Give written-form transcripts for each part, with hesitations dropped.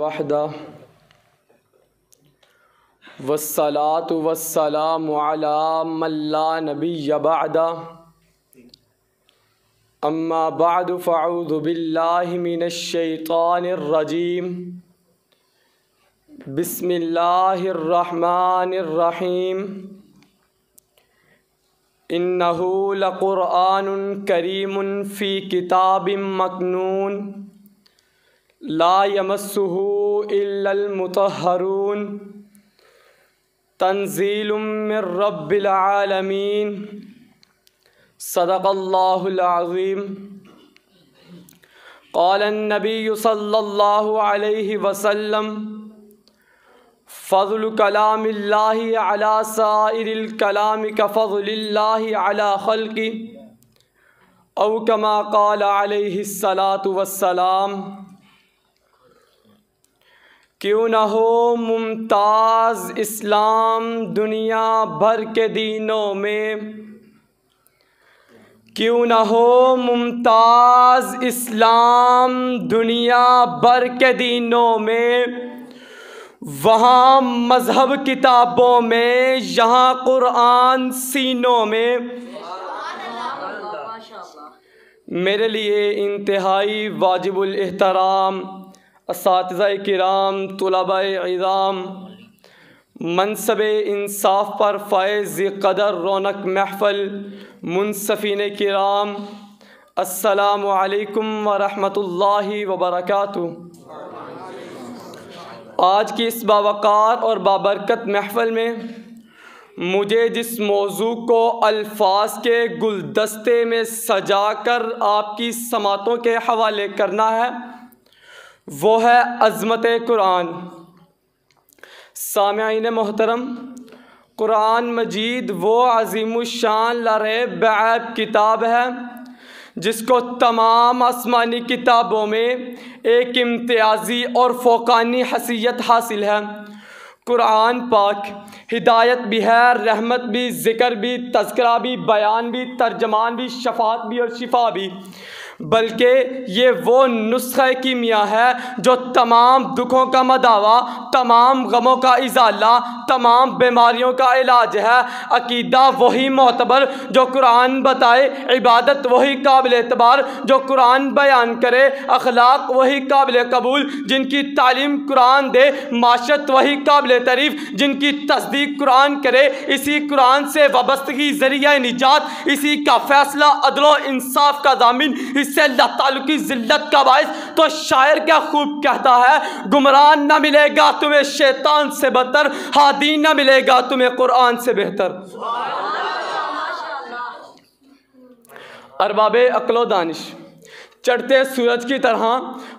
وحدہ والصلاة والسلام علی من لا نبی بعدہ اما بعد فاعوذ باللہ من الشیطان الرجیم بسم اللہ الرحمن الرحیم انہ لقرآن کریم فی کتاب مکنون لا یمسہ الا المطہرون تنزیل من رب العالمین صدق اللہ العظیم قال النبی صلی اللہ علیہ وسلم فضل کلام اللہ علی سائر الکلام کفضل اللہ علی خلقہ او کما قال علیہ الصلاۃ والسلام کیوں نہ ہو ممتاز اسلام دنیا بھر کے دینوں میں، کیوں نہ ہو ممتاز اسلام دنیا بھر کے دینوں میں، وہاں مذہب کتابوں میں، یہاں قرآن سینوں میں۔ میرے لیے انتہائی واجب الاحترام اساتذہ کرام، طلباء عظام، منصب انصاف پر فائز قدر رونق محفل، منصفین کرام، السلام علیکم ورحمۃ اللہ وبرکاتہ۔ آج کی اس باوقار اور بابرکت محفل میں مجھے جس موضوع کو الفاظ کے گلدستے میں سجا کر آپ کی سماعتوں کے حوالے کرنا ہے وہ ہے عظمت قرآن۔ سامعین محترم، قرآن مجید وہ عظیم الشان لاریب بعیب کتاب ہے جس کو تمام آسمانی کتابوں میں ایک امتیازی اور فوقانی حیثیت حاصل ہے۔ قرآن پاک ہدایت بھی ہے، رحمت بھی، ذکر بھی، تذکرہ بھی، بیان بھی، ترجمان بھی، شفاعت بھی اور شفا بھی، بلکہ یہ وہ نسخہ کیمیا ہے جو تمام دکھوں کا مداوا، تمام غموں کا ازالہ، تمام بیماریوں کا علاج ہے۔ عقیدہ وہی معتبر جو قرآن بتائے، عبادت وہی قابل اعتبار جو قرآن بیان کرے، اخلاق وہی قابل قبول جن کی تعلیم قرآن دے، معاشرت وہی قابل تعریف جن کی تصدیق قرآن کرے۔ اسی قرآن سے وابستگی ذریعہ نجات، اسی کا فیصلہ عدل و انصاف کا ضامن، اس سے اللہ تعالیٰ کی ذلت کا باعث۔ تو شاعر کیا خوب کہتا ہے، گمراہ نہ ملے گا تمہیں شیطان سے بدتر، ہادی نہ ملے گا تمہیں قرآن سے بہتر۔ ارباب عقل و دانش، چڑھتے سورج کی طرح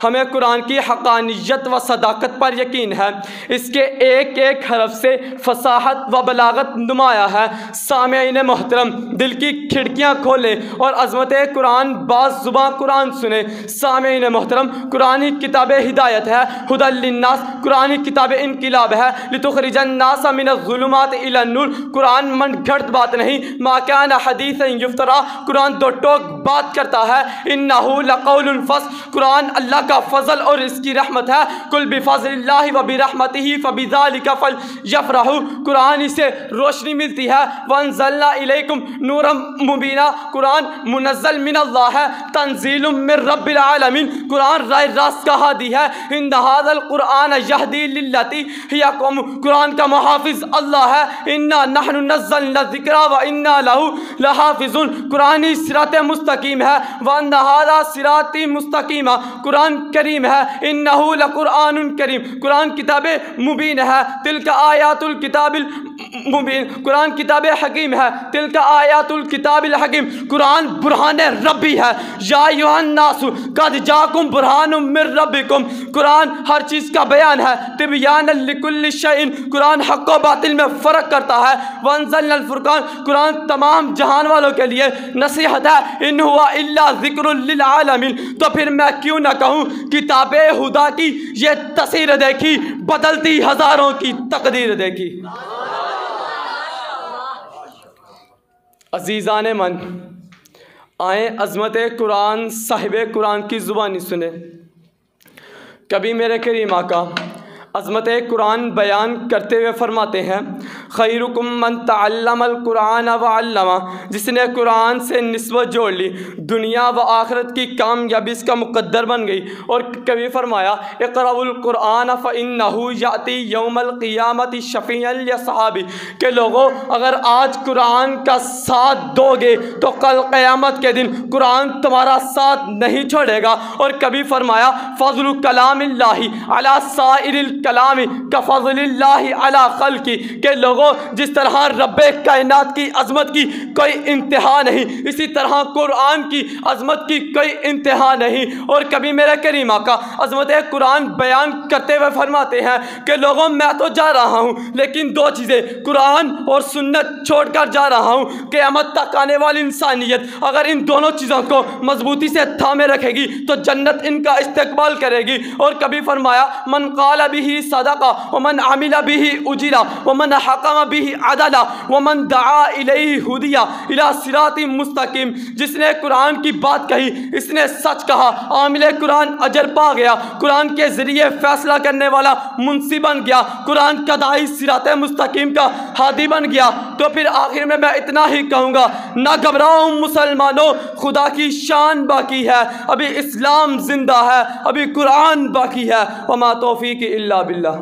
ہمیں قرآن کی حقانیت و صداقت پر یقین ہے۔ اس کے ایک ایک حرف سے فصاحت و بلاغت نمایاں ہے۔ سامعین محترم، دل کی کھڑکیاں کھولیں اور عظمت قرآن باز زباں قرآن سنیں۔ سامعین محترم، قرآن کتاب ہدایت ہے، ھدی للناس، قرآن کتاب انقلاب ہے، لتخرج الناس من الظلمات الی النور۔ قرآن من گھڑت بات نہیں، ما کان حدیثا یفترا، قرآن دو ٹوک بات کرتا ہے۔ انہ قول الفصل، قرآن اللہ کا فضل اور اس کی رحمت ہے۔ قل بفضل اللہ وبرحمتہ فبذلک فلیفرحوا، قرآن سے روشنی ملتی ہے۔ وانزلنا الیکم نورا مبینا، قرآن منزل من اللہ ہے۔ تنزیل من رب العالمین، قرآن راہ راست کا ہادی ہے۔ ان ھذا القرآن یہدی للتی ہی اقوم، قرآن کا محافظ اللہ ہے۔ انا نحن نزلنا الذکر وانا لہ لحافظون، قرآن صراط مستقیم ہے۔ وان ھذا صراطی مستقیمہ، قرآن کریم ہے۔ انہ لقرآن کریم، قرآن کتاب مبین ہے۔ تلک آیات الکتاب المبین، قرآن کتاب حکیم ہے۔ تلک آیات الکتاب الحکیم، قرآن برہان ربی ہے۔ یا ایھا الناس قد جاءکم برہان من ربکم، قرآن ہر چیز کا بیان ہے۔ تبیانا لکل شیء، قرآن حق و باطل میں فرق کرتا ہے۔ وانزلنا الفرقان، قرآن تمام جہان والوں کے لیے نصیحت ہے۔ ان ہوا الا ذکر للعالمین، تو پھر میں کیوں نہ کہوں کتاب خدا کی یہ تصویر دیکھی، بدلتی ہزاروں کی تقدیر دیکھی۔ عزیزان من، آئیں عظمت قرآن صاحب قرآن کی زبانی سنیں۔ کبھی میرے کریم آقا عظمت قرآن بیان کرتے ہوئے فرماتے ہیں خیرکم من تعلم القرآن وعلمہ، جس نے قرآن سے نسبت جوڑ لی دنیا و آخرت کی کامیابی اس کا مقدر بن گئی۔ اور کبھی فرمایا اقرؤوا القرآن فإنہ یأتی یوم القیامت شفیعا لأصحابہ، کہ لوگوں اگر آج قرآن کا ساتھ دو گے تو کل قیامت کے دن قرآن تمہارا ساتھ نہیں چھوڑے گا۔ اور کبھی فرمایا فضل کلام اللہ علی سائر کلام کفضل اللہ علی خلقی، کہ لوگوں جس طرح رب کائنات کی عظمت کی کوئی انتہا نہیں، اسی طرح قرآن کی عظمت کی کوئی انتہا نہیں۔ اور کبھی میرے کریم آقا عظمت قرآن بیان کرتے ہوئے فرماتے ہیں کہ لوگوں میں تو جا رہا ہوں لیکن دو چیزیں قرآن اور سنت چھوڑ کر جا رہا ہوں، قیامت تک آنے والی انسانیت اگر ان دونوں چیزوں کو مضبوطی سے تھامے رکھے گی تو جنت ان کا استقبال کرے گی۔ اور کبھی فرمایا من قال به صدقہ ومن عمل به اجر ومن حکم به عدل ومن دعا الیہ ہدی الی صراط مستقیم، جس نے قرآن کی بات کہی اس نے سچ کہا، عامل قرآن اجر پا گیا، قرآن کے ذریعے فیصلہ کرنے والا منصف بن گیا، قرآن کا داعی صراط مستقیم کا ہادی بن گیا۔ تو پھر آخر میں اتنا ہی کہوں گا، نہ گھبراؤ مسلمانوں، خدا کی شان باقی ہے، ابھی اسلام زندہ ہے، ابھی قرآن باقی ہے، وما توفیق الا باللہ۔